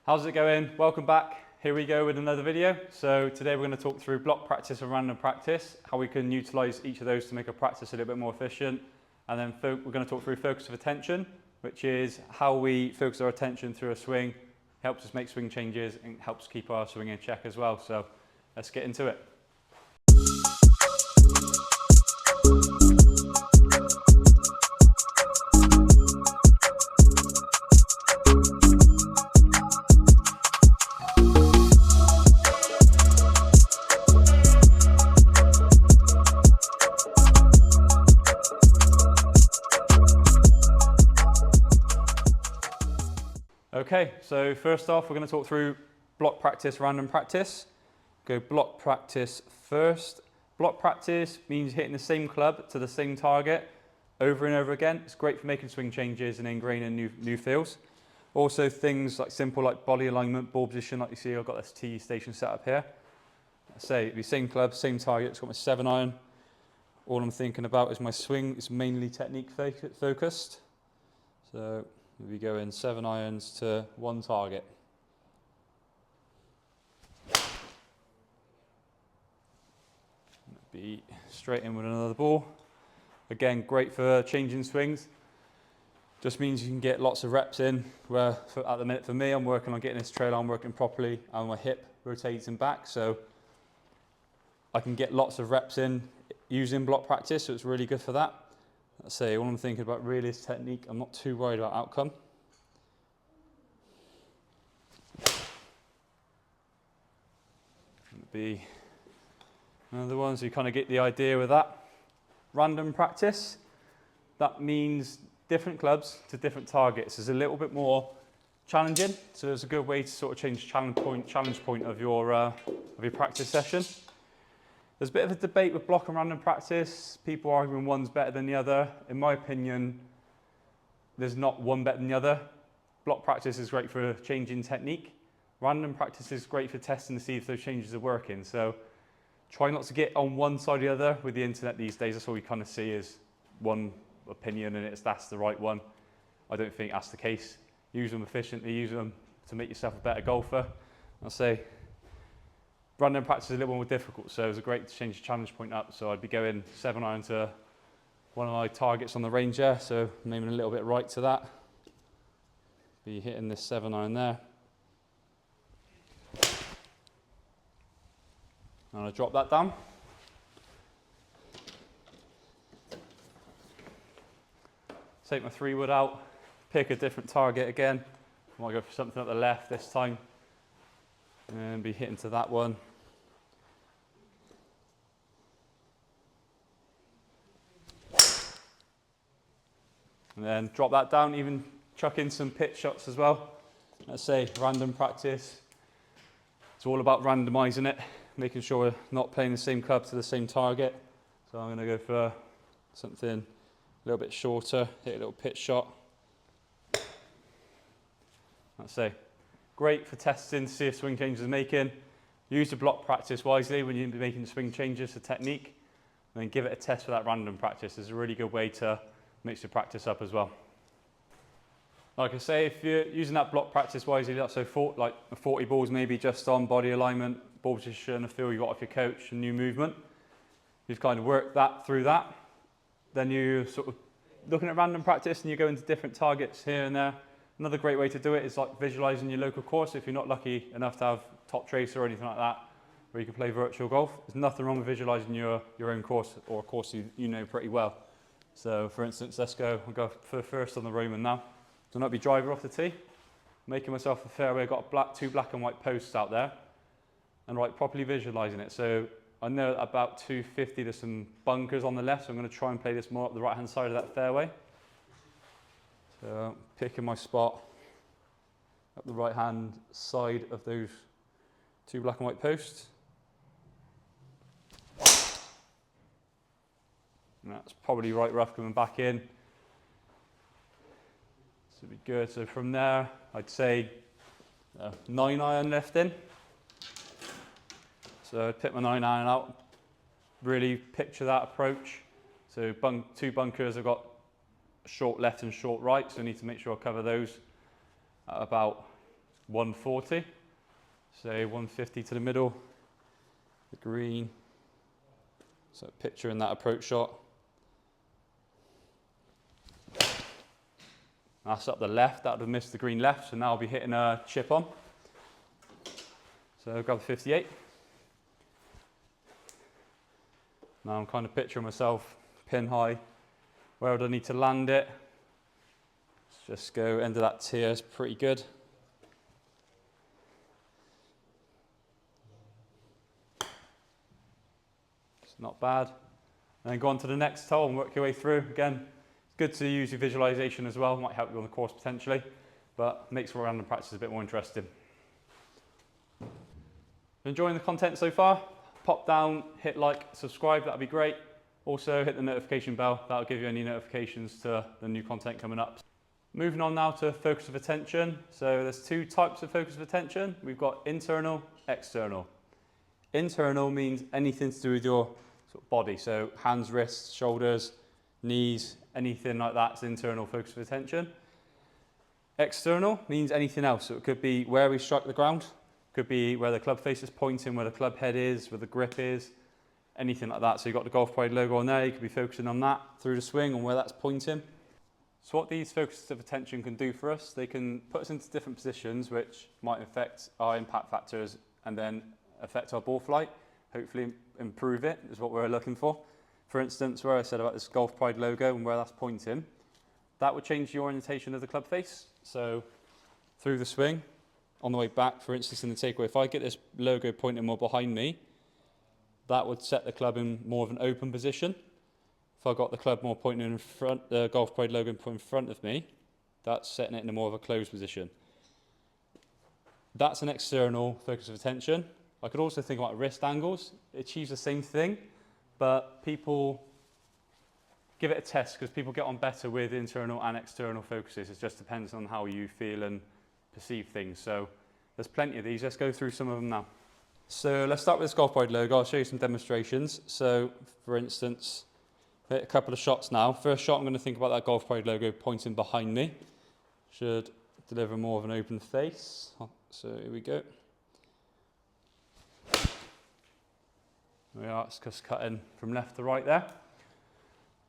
How's it going? Welcome back. Here we go with another video. So today we're going to talk through block practice and random practice, how we can utilize each of those to make our practice a little bit more efficient. And then we're going to talk through focus of attention, which is how we focus our attention through a swing, helps us make swing changes and helps keep our swing in check as well. So let's get into it. Okay, so first off, we're going to talk through block practice, random practice. Go block practice first. Block practice means hitting the same club to the same target over and over again. It's great for making swing changes and ingraining new feels. Also things like simple like body alignment, ball position, like you see I've got this T station set up here. Say the same club, same target, it's got my 7-iron. All I'm thinking about is my swing is mainly technique focused. So we go in 7 irons to one target. Be straight in with another ball. Again, great for changing swings. Just means you can get lots of reps in. Where at the minute for me, I'm working on getting this trail arm working properly and my hip rotating back. So I can get lots of reps in using block practice. So it's really good for that. Let's say all I'm thinking about really is technique. I'm not too worried about outcome. Be another one, so you kind of get the idea with that. Random practice, that means different clubs to different targets. It's a little bit more challenging, so it's a good way to sort of change challenge point of your practice session. There's a bit of a debate with block and random practice. People arguing one's better than the other. In my opinion, there's not one better than the other. Block practice is great for changing technique. Random practice is great for testing to see if those changes are working. So try not to get on one side or the other. With the internet these days, that's all we kind of see is one opinion and that's the right one. I don't think that's the case. Use them efficiently, use them to make yourself a better golfer. I'll say random practice is a little more difficult, so it's a great to change the challenge point up. So I'd be going 7-iron to one of my targets on the range there, so I'm aiming a little bit right to that. Be hitting this 7-iron there. And I'll drop that down. Take my 3-wood out, pick a different target again. I might go for something at the left this time. And be hitting to that one. And then drop that down, even chuck in some pitch shots as well. Let's say random practice. It's all about randomizing it, making sure we're not playing the same club to the same target. So I'm going to go for something a little bit shorter, hit a little pitch shot. Let's say great for testing to see if swing changes are making. Use the block practice wisely when you're making swing changes to technique. And then give it a test for that random practice. It's a really good way to mix your practice up as well. Like I say, if you're using that block practice wisely, so 40 balls maybe just on body alignment, ball position, a feel you got off your coach, and new movement. You've kind of worked that through that. Then you sort of looking at random practice and you go into different targets here and there. Another great way to do it is like visualizing your local course. If you're not lucky enough to have Top Tracer or anything like that, where you can play virtual golf, there's nothing wrong with visualizing your own course or a course you know pretty well. So for instance, we'll go for first on the Roman now. So not be driver off the tee, making myself a fairway. I've got two black and white posts out there, and properly visualizing it. So I know at about 250 there's some bunkers on the left, so I'm going to try and play this more up the right hand side of that fairway. So picking my spot up the right hand side of those two black and white posts. And that's probably right rough coming back in. So it'd be good. So from there, I'd say 9-iron left in. So I'd pick my 9-iron out, really picture that approach. So two bunkers, I've got short left and short right, so I need to make sure I cover those at about 140. Say 150 to the middle, the green. So picture in that approach shot. That's up the left, that would have missed the green left, so now I'll be hitting a chip on. So grab the 58. Now I'm kind of picturing myself pin high. Where would I need to land it? Let's just go end of that tier, it's pretty good. It's not bad. And then go on to the next hole and work your way through. Again, it's good to use your visualization as well, might help you on the course potentially, but makes random practice a bit more interesting. Enjoying the content so far? Pop down, hit like, subscribe, that'd be great. Also hit the notification bell, that'll give you any notifications to the new content coming up. Moving on now to focus of attention. So there's two types of focus of attention. We've got internal, external. Internal means anything to do with your sort of body. So hands, wrists, shoulders, knees, anything like that's internal focus of attention. External means anything else. So it could be where we strike the ground, could be where the club face is pointing, where the club head is, where the grip is, anything like that. So you've got the Golf Pride logo on there, you could be focusing on that through the swing and where that's pointing. So what these focuses of attention can do for us, they can put us into different positions which might affect our impact factors and then affect our ball flight, hopefully improve it is what we're looking for. For instance, where I said about this Golf Pride logo and where that's pointing, that would change the orientation of the club face. So through the swing, on the way back, for instance, in the takeaway, if I get this logo pointing more behind me, that would set the club in more of an open position. If I got the club more pointing in front, the Golf Pride logo pointing in front of me, that's setting it in a more of a closed position. That's an external focus of attention. I could also think about wrist angles. It achieves the same thing, but people give it a test because people get on better with internal and external focuses. It just depends on how you feel and perceive things. So there's plenty of these. Let's go through some of them now. So let's start with this Golf Pride logo. I'll show you some demonstrations. So for instance, hit a couple of shots now. First shot, I'm going to think about that Golf Pride logo pointing behind me. Should deliver more of an open face. So here we go. There we are, it's just cutting from left to right there.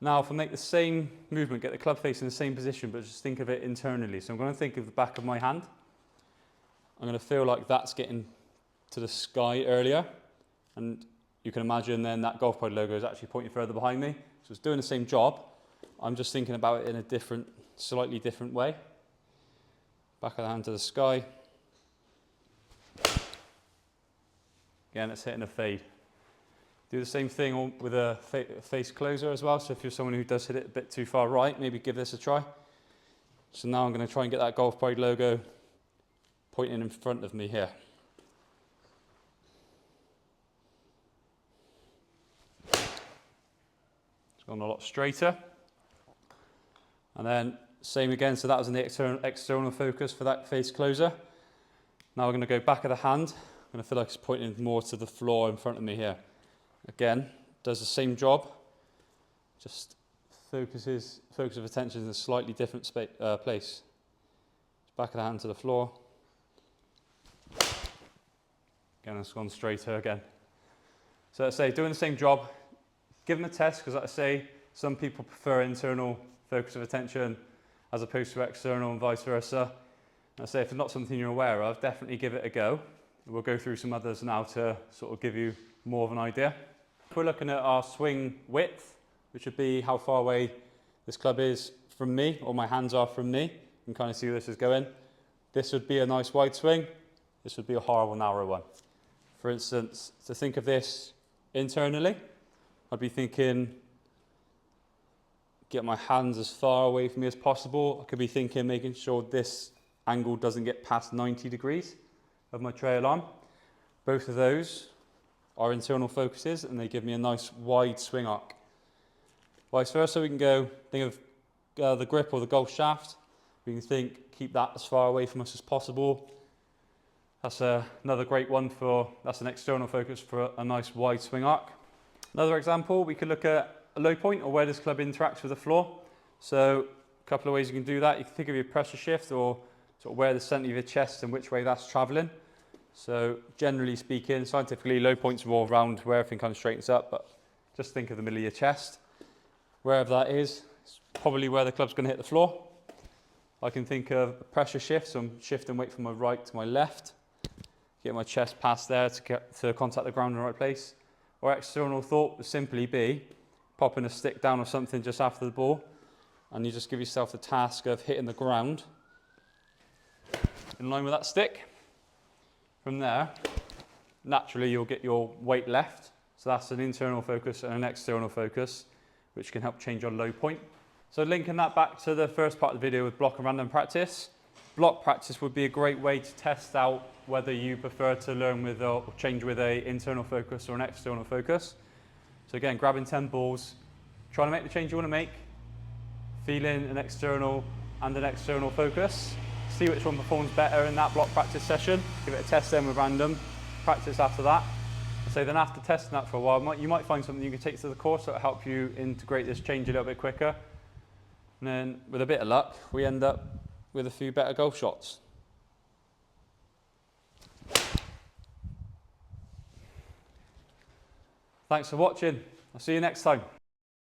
Now if I make the same movement, get the club face in the same position, but just think of it internally. So I'm going to think of the back of my hand. I'm going to feel like that's getting to the sky earlier. And you can imagine then that Golf Pride logo is actually pointing further behind me. So it's doing the same job. I'm just thinking about it in a different, slightly different way. Back of the hand to the sky. Again, it's hitting a fade. Do the same thing with a face closer as well. So if you're someone who does hit it a bit too far right, maybe give this a try. So now I'm going to try and get that Golf Pride logo pointing in front of me here. It's gone a lot straighter. And then same again, so that was in the external focus for that face closer. Now we're going to go back of the hand. I'm going to feel like it's pointing more to the floor in front of me here. Again, does the same job, just focus of attention in a slightly different place. Back of the hand to the floor. Again, it's gone straighter again. So let's say, doing the same job, give them a test, because like I say, some people prefer internal focus of attention as opposed to external and vice versa. And I say, if it's not something you're aware of, definitely give it a go. We'll go through some others now to sort of give you more of an idea. If we're looking at our swing width, which would be how far away this club is from me, or my hands are from me, you can kind of see where this is going. This would be a nice wide swing. This would be a horrible narrow one. For instance, to think of this internally, I'd be thinking, get my hands as far away from me as possible. I could be thinking, making sure this angle doesn't get past 90 degrees of my trail arm. Both of those are internal focuses and they give me a nice wide swing arc. Vice versa, we can go, think of the grip or the golf shaft. We can think, keep that as far away from us as possible. That's another great one that's an external focus for a nice wide swing arc. Another example, we could look at a low point or where this club interacts with the floor. So a couple of ways you can do that. You can think of your pressure shift or sort of where the centre of your chest and which way that's travelling. So generally speaking, scientifically, low points are all around where everything kind of straightens up, but just think of the middle of your chest. Wherever that is, it's probably where the club's going to hit the floor. I can think of a pressure shift, so I'm shifting weight from my right to my left. Get my chest past there to contact the ground in the right place. Or external thought would simply be popping a stick down or something just after the ball, and you just give yourself the task of hitting the ground in line with that stick. From there, naturally you'll get your weight left. So that's an internal focus and an external focus, which can help change your low point. So linking that back to the first part of the video with block and random practice, block practice would be a great way to test out whether you prefer to learn with or change with an internal focus or an external focus. So again, grabbing 10 balls, trying to make the change you want to make, feeling an internal and an external focus, see which one performs better in that block practice session, give it a test then with random, practice after that. So then after testing that for a while, you might find something you can take to the course that will help you integrate this change a little bit quicker. And then with a bit of luck, we end up with a few better golf shots. Thanks for watching. I'll see you next time.